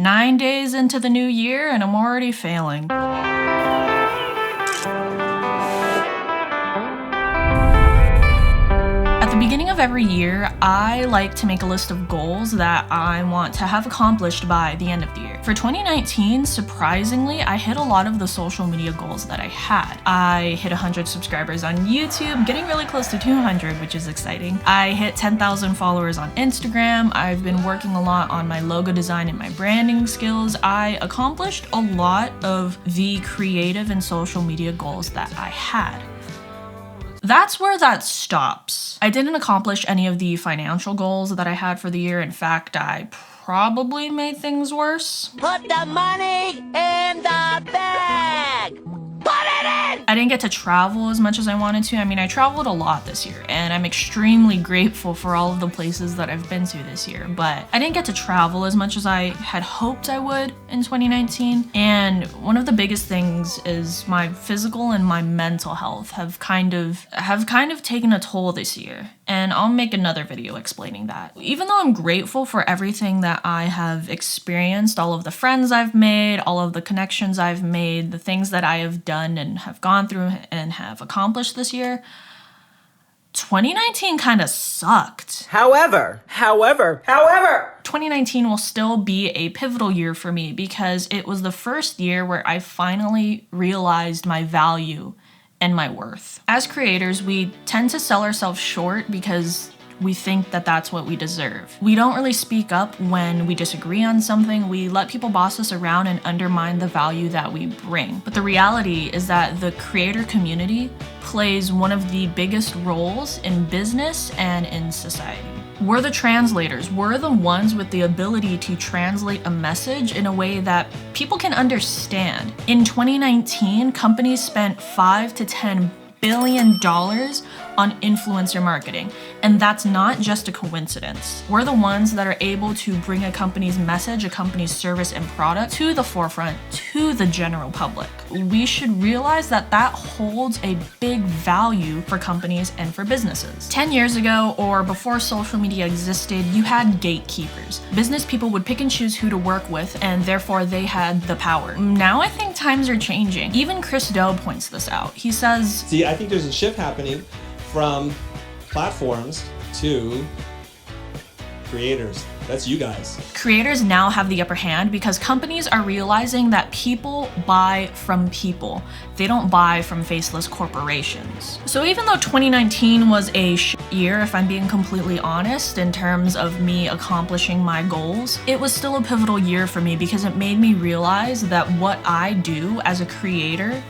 9 days into the new year and I'm already failing. At the beginning of every year, I like to make a list of goals that I want to have accomplished by the end of the year. For 2019, surprisingly, I hit a lot of the social media goals that I had. I hit 100 subscribers on YouTube, getting really close to 200, which is exciting. I hit 10,000 followers on Instagram. I've been working a lot on my logo design and my branding skills. I accomplished a lot of the creative and social media goals that I had. That's where that stops. I didn't accomplish any of the financial goals that I had for the year. In fact, I probably made things worse. Put the money in the bag! Put it in! I didn't get to travel as much as I wanted to. I mean, I traveled a lot this year, and I'm extremely grateful for all of the places that I've been to this year, but I didn't get to travel as much as I had hoped I would in 2019. And one of the biggest things is my physical and my mental health have kind of taken a toll this year. And I'll make another video explaining that. Even though I'm grateful for everything that I have experienced, all of the friends I've made, all of the connections I've made, the things that I have done and have gone through and have accomplished this year, 2019 kind of sucked. However, 2019 will still be a pivotal year for me because it was the first year where I finally realized my value and my worth. As creators, we tend to sell ourselves short because we think that that's what we deserve. We don't really speak up when we disagree on something. We let people boss us around and undermine the value that we bring. But the reality is that the creator community plays one of the biggest roles in business and in society. We're the translators. We're the ones with the ability to translate a message in a way that people can understand. In 2019, companies spent $5 to $10 billion on influencer marketing, and that's not just a coincidence. We're the ones that are able to bring a company's message, a company's service and product to the forefront, to the general public. We should realize that that holds a big value for companies and for businesses. 10 years ago, or before social media existed, you had gatekeepers. Business people would pick and choose who to work with, and therefore they had the power. Now I think times are changing. Even Chris Do points this out. He says, See, I think there's a shift happening from platforms to creators. That's you guys. Creators now have the upper hand because companies are realizing that people buy from people. They don't buy from faceless corporations. So even though 2019 was a year, if I'm being completely honest, in terms of me accomplishing my goals, it was still a pivotal year for me because it made me realize that what I do as a creator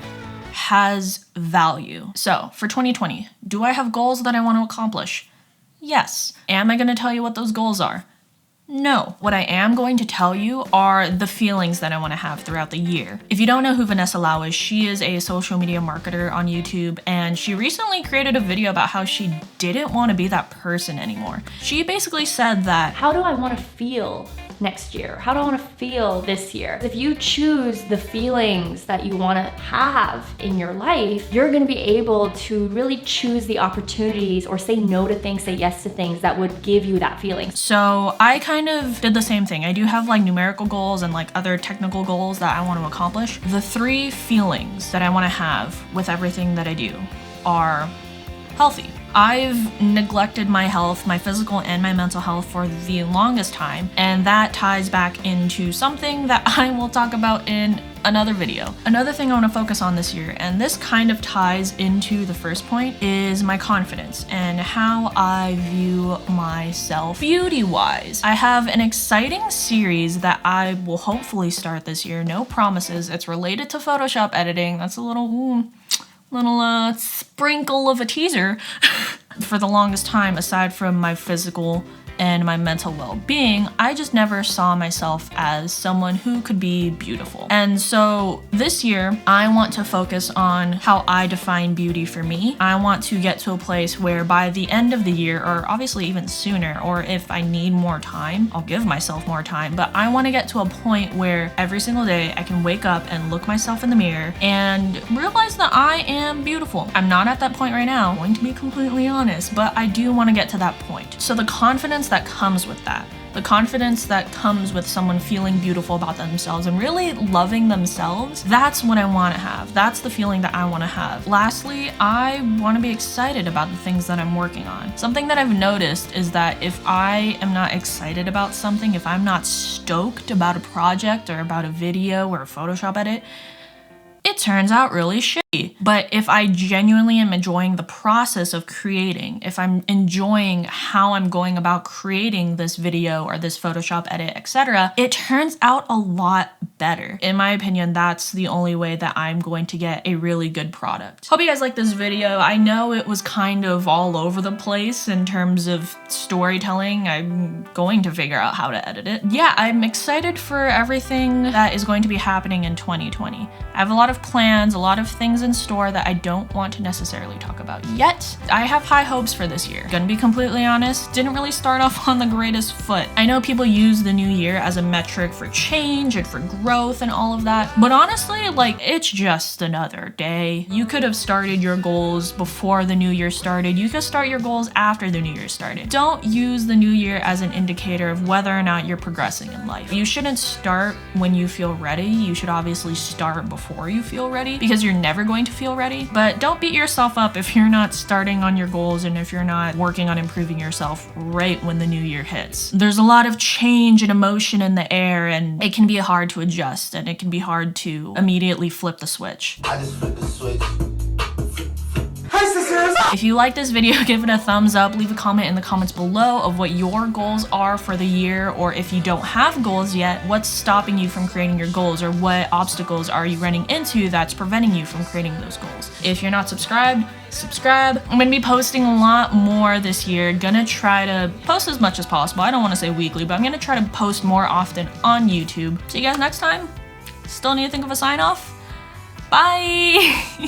has value. So for 2020, do I have goals that I want to accomplish? Yes. Am I going to tell you what those goals are? No. What I am going to tell you are the feelings that I want to have throughout the year. If you don't know who Vanessa Lau is, she is a social media marketer on YouTube, and she recently created a video about how she didn't want to be that person anymore. She basically said that, how do I want to feel next year? How do I want to feel this year? If you choose the feelings that you want to have in your life, you're going to be able to really choose the opportunities or say no to things, say yes to things that would give you that feeling. So I kind of did the same thing. I do have like numerical goals and like other technical goals that I want to accomplish. The 3 feelings that I want to have with everything that I do are healthy. I've neglected my health, my physical and my mental health for the longest time, and that ties back into something that I will talk about in another video. Another thing I want to focus on this year, and this kind of ties into the first point, is my confidence and how I view myself beauty-wise. I have an exciting series that I will hopefully start this year. No promises. It's related to Photoshop editing. That's a little sprinkle of a teaser. For the longest time, aside from my physical and my mental well-being, I just never saw myself as someone who could be beautiful. And so this year, I want to focus on how I define beauty for me. I want to get to a place where by the end of the year, or obviously even sooner, or if I need more time, I'll give myself more time, but I want to get to a point where every single day I can wake up and look myself in the mirror and realize that I am beautiful. I'm not at that point right now, I'm going to be completely honest, but I do want to get to that point. So the confidence that comes with that, The confidence that comes with someone feeling beautiful about themselves and really loving themselves, that's what I want to have. That's the feeling that I want to have. Lastly, I want to be excited about the things that I'm working on. Something that I've noticed is that if I am not excited about something, if I'm not stoked about a project or about a video or a Photoshop edit, it turns out really shitty. But if I genuinely am enjoying the process of creating, if I'm enjoying how I'm going about creating this video or this Photoshop edit, etc., it turns out a lot better. In my opinion, that's the only way that I'm going to get a really good product. Hope you guys like this video. I know it was kind of all over the place in terms of storytelling. I'm going to figure out how to edit it. Yeah, I'm excited for everything that is going to be happening in 2020. I have a lot of plans, a lot of things in store that I don't want to necessarily talk about yet. I have high hopes for this year. Gonna be completely honest, didn't really start off on the greatest foot. I know people use the new year as a metric for change and for growth and all of that, but honestly, like, it's just another day. You could have started your goals before the new year started. You could start your goals after the new year started. Don't use the new year as an indicator of whether or not you're progressing in life. You shouldn't start when you feel ready. You should obviously start before you feel ready, because you're never going to feel ready. But don't beat yourself up if you're not starting on your goals and if you're not working on improving yourself right when the new year hits. There's a lot of change and emotion in the air, and it can be hard to adjust, and it can be hard to immediately flip the switch. I just flipped the switch. If you like this video, give it a thumbs up, leave a comment in the comments below of what your goals are for the year, or if you don't have goals yet, what's stopping you from creating your goals, or what obstacles are you running into that's preventing you from creating those goals. If you're not subscribed, subscribe. I'm gonna be posting a lot more this year. Gonna try to post as much as possible. I don't want to say weekly, but I'm gonna try to post more often on YouTube. See you guys next time. Still need to think of a sign off? Bye!